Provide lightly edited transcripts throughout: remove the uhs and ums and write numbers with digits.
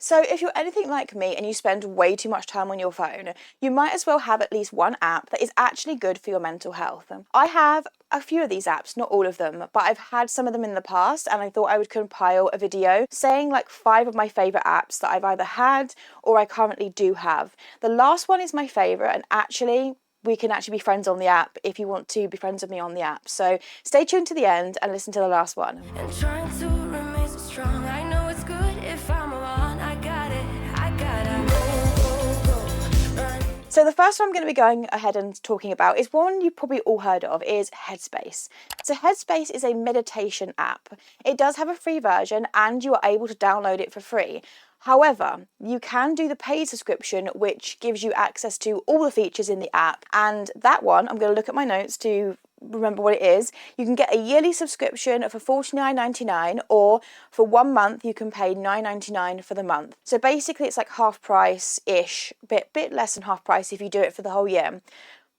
So if you're anything like me and you spend way too much time on your phone, you might as well have at least one app that is actually good for your mental health. I have a few of these apps, not all of them, but I've had some of them in the past, and I thought I would compile a video saying like 5 of my favourite apps that I've either had or I currently do have. The last one is my favourite, and actually we can actually be friends on the app if you want to be friends with me on the app. So stay tuned to the end and listen to the last one. And trying to remain so strong. I know it's good if I'm alone. I got it. So the first one I'm going to be going ahead and talking about is one you've probably all heard of, is Headspace. So Headspace is a meditation app. It does have a free version and you are able to download it for free. However, you can do the paid subscription, which gives you access to all the features in the app. And that one, I'm going to look at my notes to remember what it is. You can get a yearly subscription for $49.99, or for 1 month you can pay $9.99 for the month. So basically it's like half price-ish, bit less than half price if you do it for the whole year.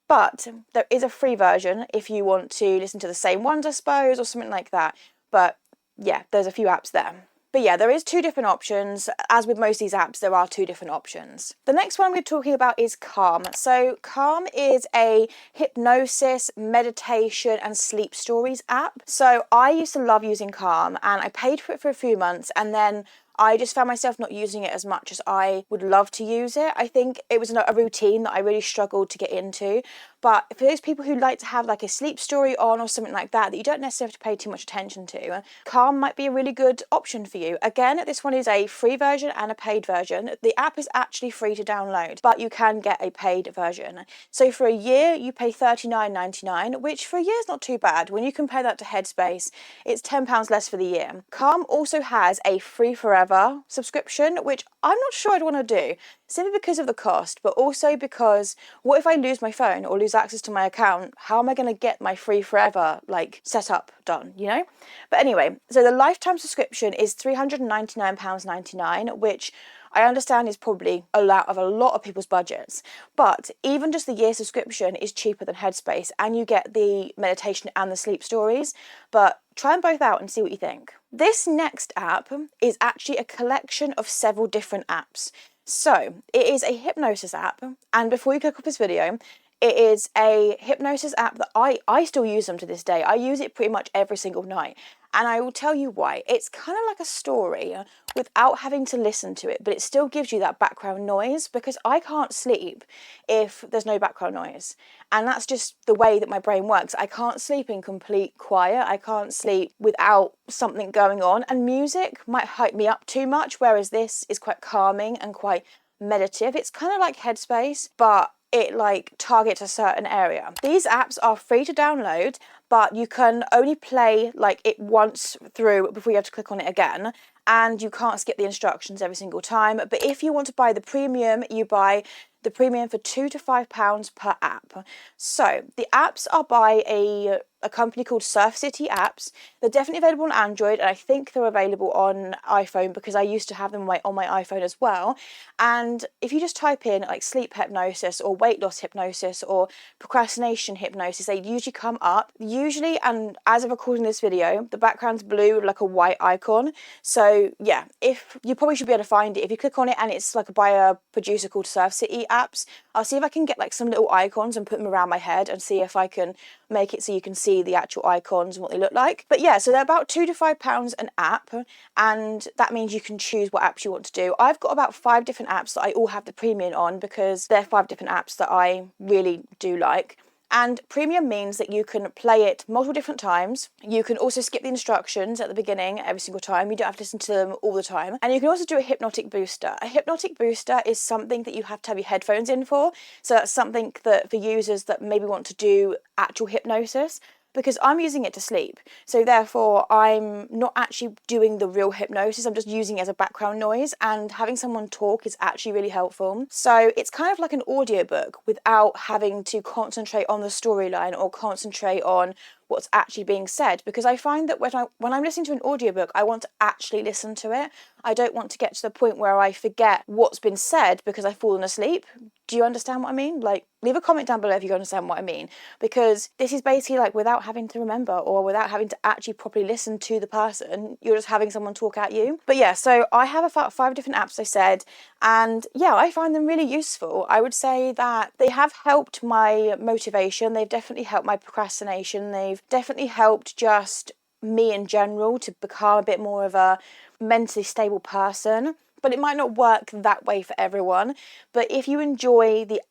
But there is a free version if you want to listen to the same ones, I suppose, or something like that. But yeah, there's a few apps there. But yeah, there is 2 different options. As with most of these apps, there are 2 different options. The next one we're talking about is Calm. So Calm is a hypnosis, meditation and sleep stories app. So I used to love using Calm, and I paid for it for a few months, and then I just found myself not using it as much as I would love to use it. I think it was a routine that I really struggled to get into. But for those people who like to have like a sleep story on or something like that you don't necessarily have to pay too much attention to, Calm might be a really good option for you. Again, this one is a free version and a paid version. The app is actually free to download, but you can get a paid version. So for a year, you pay $39.99, which for a year is not too bad. When you compare that to Headspace, it's £10 less for the year. Calm also has a free forever subscription, which I'm not sure I'd want to do, simply because of the cost, but also because what if I lose my phone or lose access to my account? How am I going to get my free forever like setup done, you know? But anyway, so the lifetime subscription is £399.99, which I understand is probably out of a lot of people's budgets, but even just the year subscription is cheaper than Headspace, and you get the meditation and the sleep stories. But try them both out and see what you think. This next app is actually a collection of several different apps. So it is a hypnosis app, and before you click off this video, it is a hypnosis app that I still use them to this day. I use it pretty much every single night, and I will tell you why. It's kind of like a story without having to listen to it, but it still gives you that background noise, because I can't sleep if there's no background noise. And that's just the way that my brain works. I can't sleep in complete quiet. I can't sleep without something going on, and music might hype me up too much, whereas this is quite calming and quite meditative. It's kind of like Headspace, but it like targets a certain area. These apps are free to download, but you can only play like it once through before you have to click on it again, and you can't skip the instructions every single time. But if you want to buy the premium, you buy the premium for £2 to £5 per app. So the apps are by a company called Surf City Apps. They're definitely available on Android, and I think they're available on iPhone because I used to have them on my iPhone as well. And if you just type in like sleep hypnosis or weight loss hypnosis or procrastination hypnosis, they usually come up. Usually, and as of recording this video, the background's blue with like a white icon. So yeah, if you probably should be able to find it. If you click on it and it's like by a producer called Surf City Apps, I'll see if I can get like some little icons and put them around my head and see if I can make it so you can see the actual icons and what they look like. But yeah, so they're about £2 to £5 an app, and that means you can choose what apps you want to do. I've got about 5 different apps that I all have the premium on, because they're 5 different apps that I really do like. And premium means that you can play it multiple different times. You can also skip the instructions at the beginning every single time. You don't have to listen to them all the time. And you can also do a hypnotic booster. A hypnotic booster is something that you have to have your headphones in for. So that's something that for users that maybe want to do actual hypnosis, because I'm using it to sleep. So therefore, I'm not actually doing the real hypnosis. I'm just using it as a background noise, and having someone talk is actually really helpful. So it's kind of like an audiobook without having to concentrate on the storyline or concentrate on what's actually being said, because I find that when I'm listening to an audiobook, I want to actually listen to it. I don't want to get to the point where I forget what's been said because I've fallen asleep. Do you understand what I mean? Like, leave a comment down below if you understand what I mean, because this is basically like without having to remember or without having to actually properly listen to the person, you're just having someone talk at you. But yeah, so I have about 5 different apps, I said, and yeah, I find them really useful. I would say that they have helped my motivation, they've definitely helped my procrastination, they've definitely helped just me in general to become a bit more of a mentally stable person. But it might not work that way for everyone. But if you enjoy the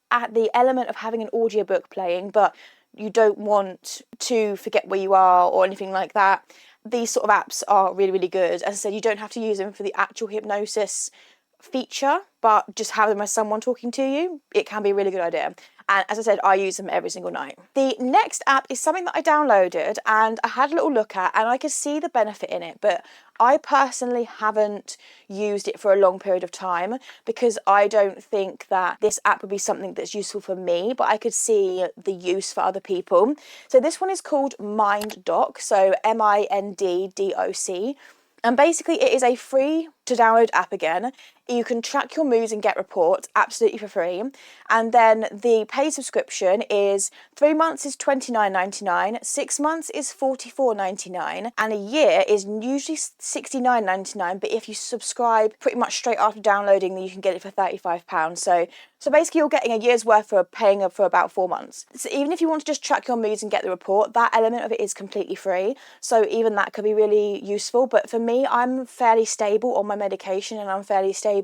element of having an audiobook playing, but you don't want to forget where you are or anything like that, these sort of apps are really, really good. As I said, you don't have to use them for the actual hypnosis feature, but just have them as someone talking to you. It can be a really good idea. And as I said, I use them every single night. The next app is something that I downloaded and I had a little look at, and I could see the benefit in it, but I personally haven't used it for a long period of time because I don't think that this app would be something that's useful for me, but I could see the use for other people. So this one is called Minddoc, so Minddoc. And basically it is a free to download app again. You can track your moods and get reports absolutely for free. And then the paid subscription is 3 months is $29.99, 6 months is $44.99, and a year is usually $69.99. But if you subscribe pretty much straight after downloading, then you can get it for £35. So basically you're getting a year's worth for paying for about 4 months. So even if you want to just track your moods and get the report, that element of it is completely free. So even that could be really useful. But for me, I'm fairly stable on my medication and I'm fairly stable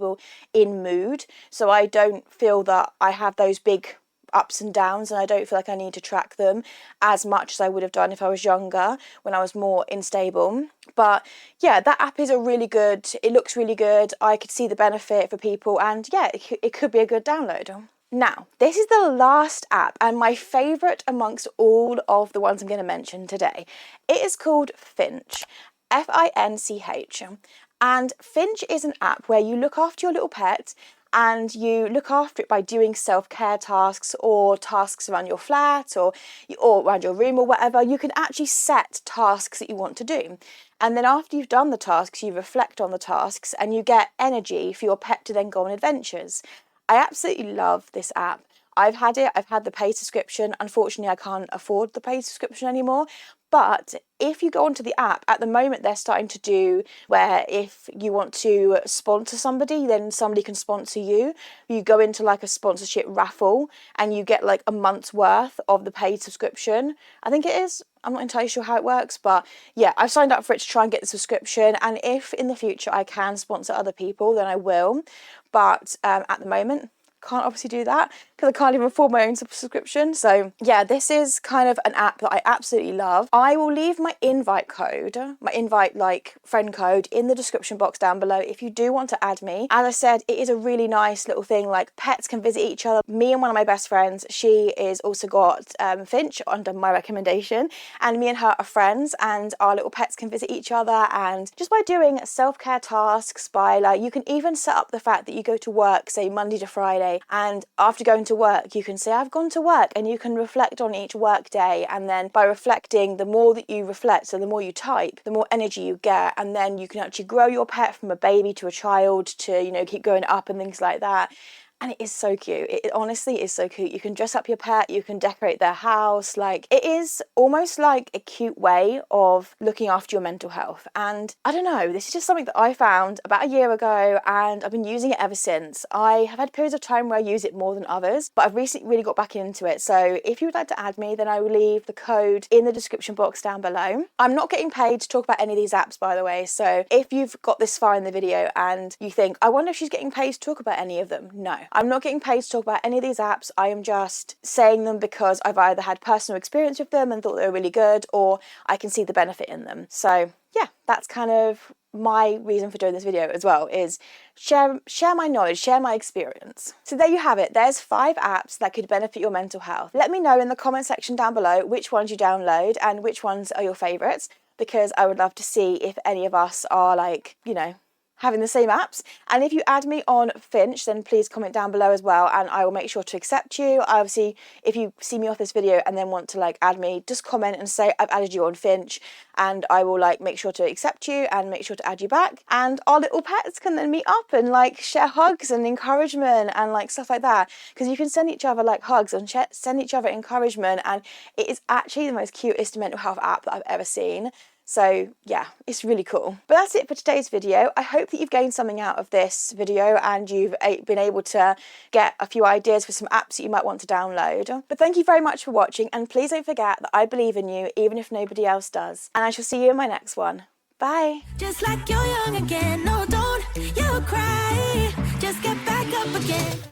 in mood. So I don't feel that I have those big ups and downs, and I don't feel like I need to track them as much as I would have done if I was younger, when I was more unstable. But yeah, that app is it looks really good. I could see the benefit for people, and yeah, it could be a good download. Now, this is the last app and my favourite amongst all of the ones I'm going to mention today. It is called Finch, Finch. And Finch is an app where you look after your little pet, and you look after it by doing self-care tasks or tasks around your flat or around your room or whatever. You can actually set tasks that you want to do. And then after you've done the tasks, you reflect on the tasks and you get energy for your pet to then go on adventures. I absolutely love this app. I've had the paid subscription. Unfortunately, I can't afford the paid subscription anymore. But if you go onto the app, at the moment they're starting to do where if you want to sponsor somebody, then somebody can sponsor you. You go into like a sponsorship raffle and you get like a month's worth of the paid subscription. I think it is. I'm not entirely sure how it works, but yeah, I've signed up for it to try and get the subscription. And if in the future I can sponsor other people, then I will. But at the moment, can't obviously do that because I can't even afford my own subscription. So yeah, this is kind of an app that I absolutely love. I will leave my invite friend code in the description box down below if you do want to add me. As I said, it is a really nice little thing, like pets can visit each other. Me and one of my best friends, she is also got Finch under my recommendation, and me and her are friends, and our little pets can visit each other. And just by doing self-care tasks, you can even set up the fact that you go to work, say Monday to Friday, and after going to work you can say I've gone to work, and you can reflect on each work day. And then by reflecting, the more that you reflect, so the more you type, the more energy you get, and then you can actually grow your pet from a baby to a child to keep going up and things like that. And it is so cute. It honestly is so cute. You can dress up your pet, you can decorate their house. Like, it is almost like a cute way of looking after your mental health. And I don't know, this is just something that I found about a year ago, and I've been using it ever since. I have had periods of time where I use it more than others, but I've recently really got back into it. So if you would like to add me, then I will leave the code in the description box down below. I'm not getting paid to talk about any of these apps, by the way. So if you've got this far in the video and you think, I wonder if she's getting paid to talk about any of them, no. I'm not getting paid to talk about any of these apps. I am just saying them because I've either had personal experience with them and thought they were really good, or I can see the benefit in them. So yeah, that's kind of my reason for doing this video as well, is share my knowledge, share my experience. So there you have it. There's 5 apps that could benefit your mental health. Let me know in the comment section down below which ones you download and which ones are your favourites, because I would love to see if any of us are having the same apps. And if you add me on Finch, then please comment down below as well, and I will make sure to accept you. Obviously, if you see me off this video and then want to like add me, just comment and say I've added you on Finch, and I will like make sure to accept you and make sure to add you back. And our little pets can then meet up and like share hugs and encouragement and like stuff like that, because you can send each other like hugs and send each other encouragement, and it is actually the most cutest mental health app that I've ever seen. So yeah, it's really cool. But that's it for today's video. I hope that you've gained something out of this video and you've been able to get a few ideas for some apps that you might want to download. But thank you very much for watching, and please don't forget that I believe in you even if nobody else does. And I shall see you in my next one. Bye. Just like you're young again, no, don't you cry. Just get back up again.